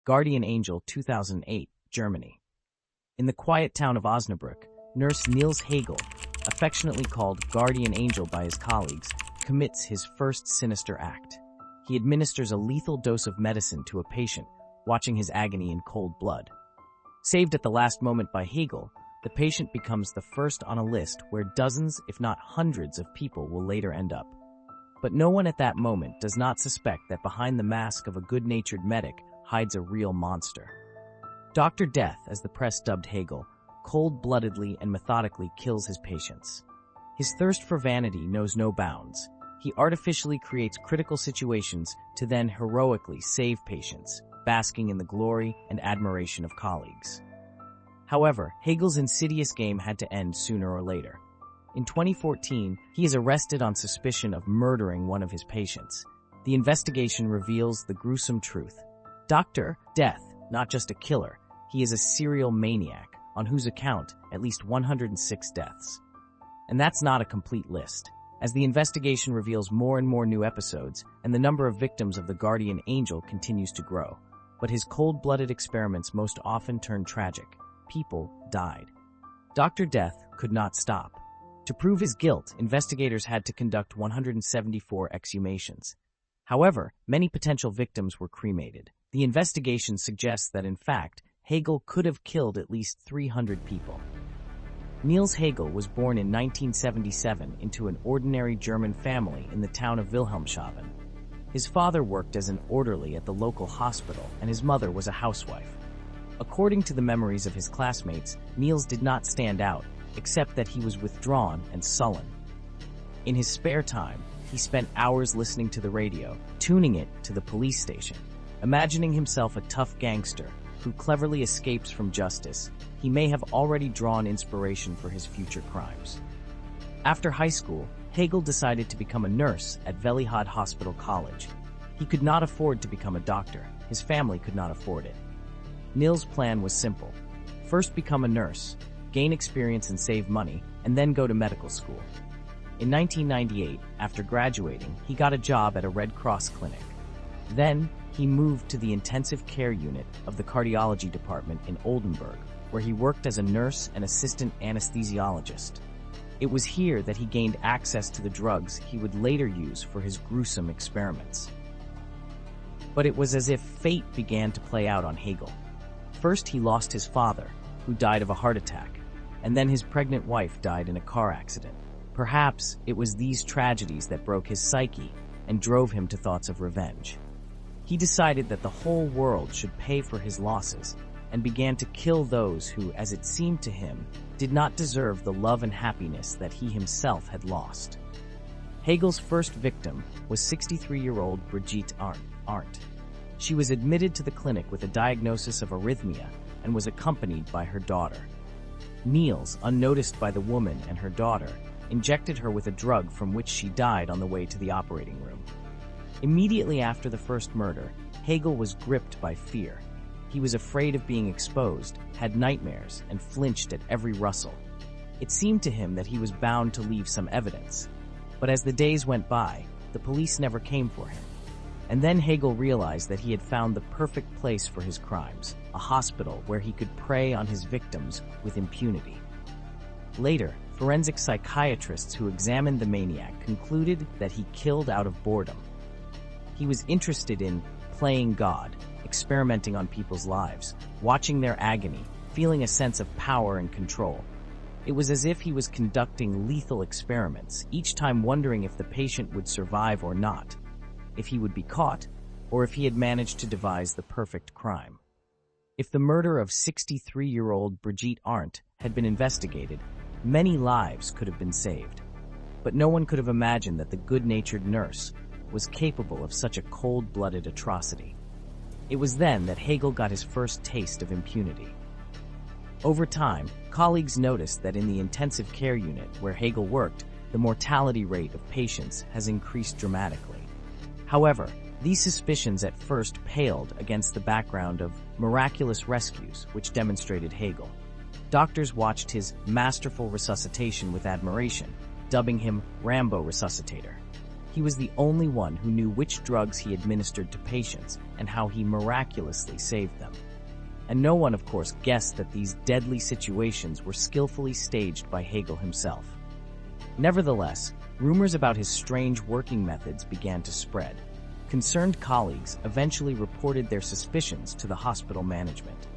Guardian Angel 2008, Germany. In the quiet town of Osnabrück, nurse Nils Hegel, affectionately called Guardian Angel by his colleagues, commits his first sinister act. He administers a lethal dose of medicine to a patient, watching his agony in cold blood. Saved at the last moment by Hegel, the patient becomes the first on a list where dozens, if not hundreds, of people will later end up. But no one at that moment does not suspect that behind the mask of a good-natured medic hides a real monster. Dr. Death, as the press dubbed Hegel, cold-bloodedly and methodically kills his patients. His thirst for vanity knows no bounds. He artificially creates critical situations to then heroically save patients, basking in the glory and admiration of colleagues. However, Hegel's insidious game had to end sooner or later. In 2014, he is arrested on suspicion of murdering one of his patients. The investigation reveals the gruesome truth. Dr. Death, not just a killer, he is a serial maniac, on whose account at least 106 deaths. And that's not a complete list. As the investigation reveals more and more new episodes, and the number of victims of the Guardian Angel continues to grow. But his cold-blooded experiments most often turn tragic. People died. Dr. Death could not stop. To prove his guilt, investigators had to conduct 174 exhumations. However, many potential victims were cremated. The investigation suggests that, in fact, Hegel could have killed at least 300 people. Niels Hegel was born in 1977 into an ordinary German family in the town of Wilhelmshaven. His father worked as an orderly at the local hospital, and his mother was a housewife. According to the memories of his classmates, Niels did not stand out, except that he was withdrawn and sullen. In his spare time, he spent hours listening to the radio, tuning it to the police station. Imagining himself a tough gangster who cleverly escapes from justice, he may have already drawn inspiration for his future crimes. After high school, Hegel decided to become a nurse at Velihad Hospital College. He could not afford to become a doctor. His family could not afford it. Nils' plan was simple. First become a nurse, gain experience and save money, and then go to medical school. In 1998, after graduating, he got a job at a Red Cross clinic. Then, he moved to the intensive care unit of the cardiology department in Oldenburg, where he worked as a nurse and assistant anesthesiologist. It was here that he gained access to the drugs he would later use for his gruesome experiments. But it was as if fate began to play out on Hegel. First, he lost his father, who died of a heart attack, and then his pregnant wife died in a car accident. Perhaps it was these tragedies that broke his psyche and drove him to thoughts of revenge. He decided that the whole world should pay for his losses and began to kill those who, as it seemed to him, did not deserve the love and happiness that he himself had lost. Hegel's first victim was 63-year-old Brigitte Arndt. She was admitted to the clinic with a diagnosis of arrhythmia and was accompanied by her daughter. Niels, unnoticed by the woman and her daughter, injected her with a drug from which she died on the way to the operating room. Immediately after the first murder, Hegel was gripped by fear. He was afraid of being exposed, had nightmares, and flinched at every rustle. It seemed to him that he was bound to leave some evidence. But as the days went by, the police never came for him. And then Hegel realized that he had found the perfect place for his crimes, a hospital where he could prey on his victims with impunity. Later, forensic psychiatrists who examined the maniac concluded that he killed out of boredom. He was interested in playing God, experimenting on people's lives, watching their agony, feeling a sense of power and control. It was as if he was conducting lethal experiments, each time wondering if the patient would survive or not, if he would be caught, or if he had managed to devise the perfect crime. If the murder of 63-year-old Brigitte Arndt had been investigated, many lives could have been saved. But no one could have imagined that the good-natured nurse was capable of such a cold-blooded atrocity. It was then that Hegel got his first taste of impunity. Over time, colleagues noticed that in the intensive care unit where Hegel worked, the mortality rate of patients has increased dramatically. However, these suspicions at first paled against the background of miraculous rescues which demonstrated Hegel. Doctors watched his masterful resuscitation with admiration, dubbing him Rambo Resuscitator. He was the only one who knew which drugs he administered to patients and how he miraculously saved them. And no one, of course, guessed that these deadly situations were skillfully staged by Hegel himself. Nevertheless, rumors about his strange working methods began to spread. Concerned colleagues eventually reported their suspicions to the hospital management.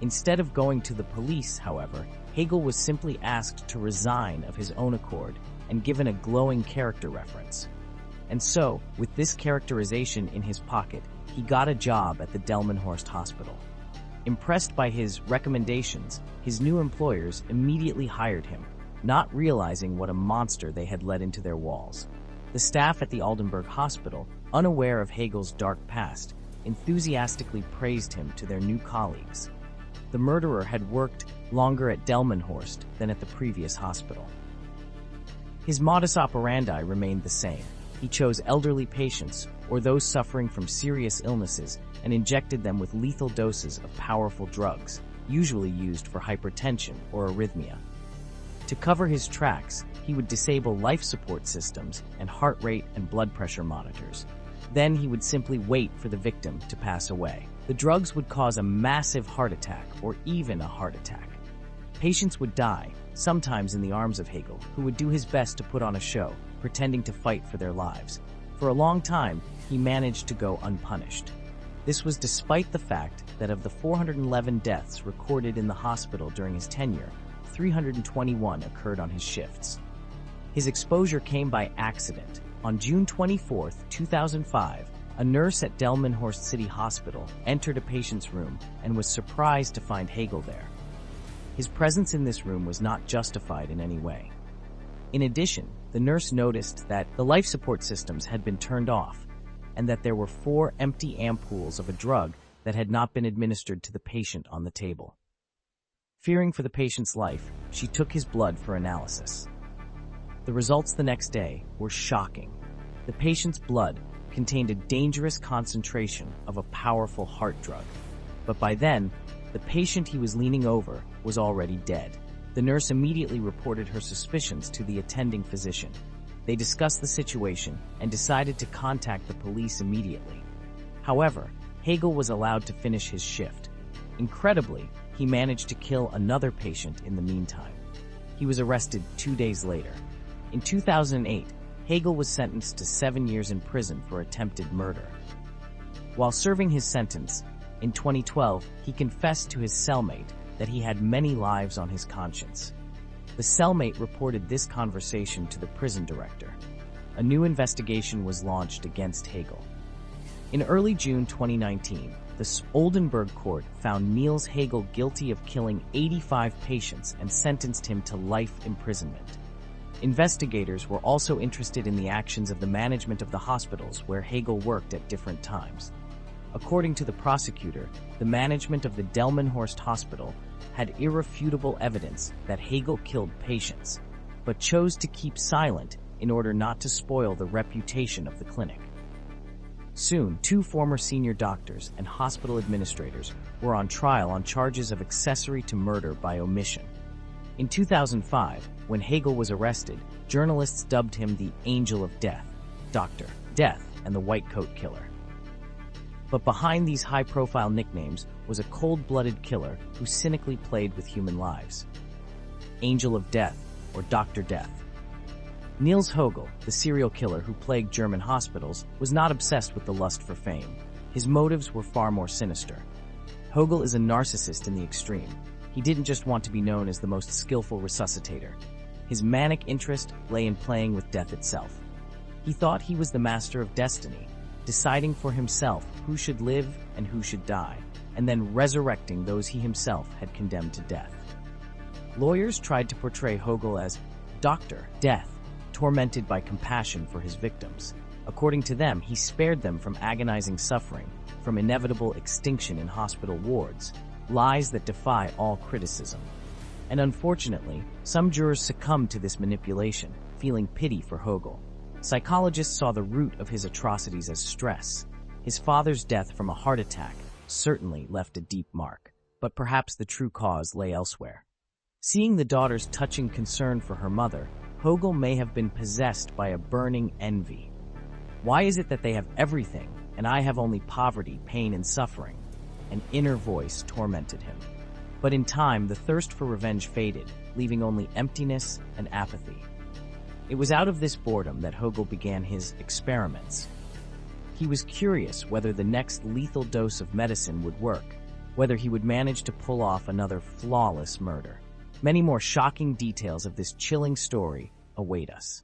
Instead of going to the police, however, Hegel was simply asked to resign of his own accord and given a glowing character reference. And so, with this characterization in his pocket, he got a job at the Delmenhorst Hospital. Impressed by his recommendations, his new employers immediately hired him, not realizing what a monster they had let into their walls. The staff at the Oldenburg Hospital, unaware of Hegel's dark past, enthusiastically praised him to their new colleagues. The murderer had worked longer at Delmenhorst than at the previous hospital. His modus operandi remained the same. He chose elderly patients or those suffering from serious illnesses and injected them with lethal doses of powerful drugs, usually used for hypertension or arrhythmia. To cover his tracks, he would disable life support systems and heart rate and blood pressure monitors. Then he would simply wait for the victim to pass away. The drugs would cause a massive heart attack or even a heart attack. Patients would die, sometimes in the arms of Hegel, who would do his best to put on a show, pretending to fight for their lives. For a long time, he managed to go unpunished. This was despite the fact that of the 411 deaths recorded in the hospital during his tenure, 321 occurred on his shifts. His exposure came by accident. On June 24, 2005, a nurse at Delmenhorst City Hospital entered a patient's room and was surprised to find Hegel there. His presence in this room was not justified in any way. In addition, the nurse noticed that the life support systems had been turned off and that there were 4 empty ampoules of a drug that had not been administered to the patient on the table. Fearing for the patient's life, she took his blood for analysis. The results the next day were shocking. The patient's blood contained a dangerous concentration of a powerful heart drug. But by then, the patient he was leaning over was already dead. The nurse immediately reported her suspicions to the attending physician. They discussed the situation and decided to contact the police immediately. However, Hegel was allowed to finish his shift. Incredibly, he managed to kill another patient in the meantime. He was arrested 2 days later. In 2008, Hegel was sentenced to 7 years in prison for attempted murder. While serving his sentence, in 2012, he confessed to his cellmate that he had many lives on his conscience. The cellmate reported this conversation to the prison director. A new investigation was launched against Hegel. In early June 2019, the Oldenburg court found Niels Hegel guilty of killing 85 patients and sentenced him to life imprisonment. Investigators were also interested in the actions of the management of the hospitals where Hegel worked at different times. According to the prosecutor, the management of the Delmenhorst Hospital had irrefutable evidence that Hegel killed patients, but chose to keep silent in order not to spoil the reputation of the clinic. Soon, 2 former senior doctors and hospital administrators were on trial on charges of accessory to murder by omission. In 2005, when Hegel was arrested, journalists dubbed him the Angel of Death, Dr. Death, and the White Coat Killer. But behind these high-profile nicknames was a cold-blooded killer who cynically played with human lives. Angel of Death, or Dr. Death. Nils Hegel, the serial killer who plagued German hospitals, was not obsessed with the lust for fame. His motives were far more sinister. Hegel is a narcissist in the extreme. He didn't just want to be known as the most skillful resuscitator. His manic interest lay in playing with death itself. He thought he was the master of destiny, deciding for himself who should live and who should die, and then resurrecting those he himself had condemned to death. Lawyers tried to portray Hegel as Dr. Death, tormented by compassion for his victims. According to them, he spared them from agonizing suffering, from inevitable extinction in hospital wards, lies that defy all criticism. And unfortunately, some jurors succumbed to this manipulation, feeling pity for Hegel. Psychologists saw the root of his atrocities as stress. His father's death from a heart attack certainly left a deep mark, but perhaps the true cause lay elsewhere. Seeing the daughter's touching concern for her mother, Hegel may have been possessed by a burning envy. Why is it that they have everything, and I have only poverty, pain, and suffering? An inner voice tormented him. But in time, the thirst for revenge faded, leaving only emptiness and apathy. It was out of this boredom that Hegel began his experiments. He was curious whether the next lethal dose of medicine would work, whether he would manage to pull off another flawless murder. Many more shocking details of this chilling story await us.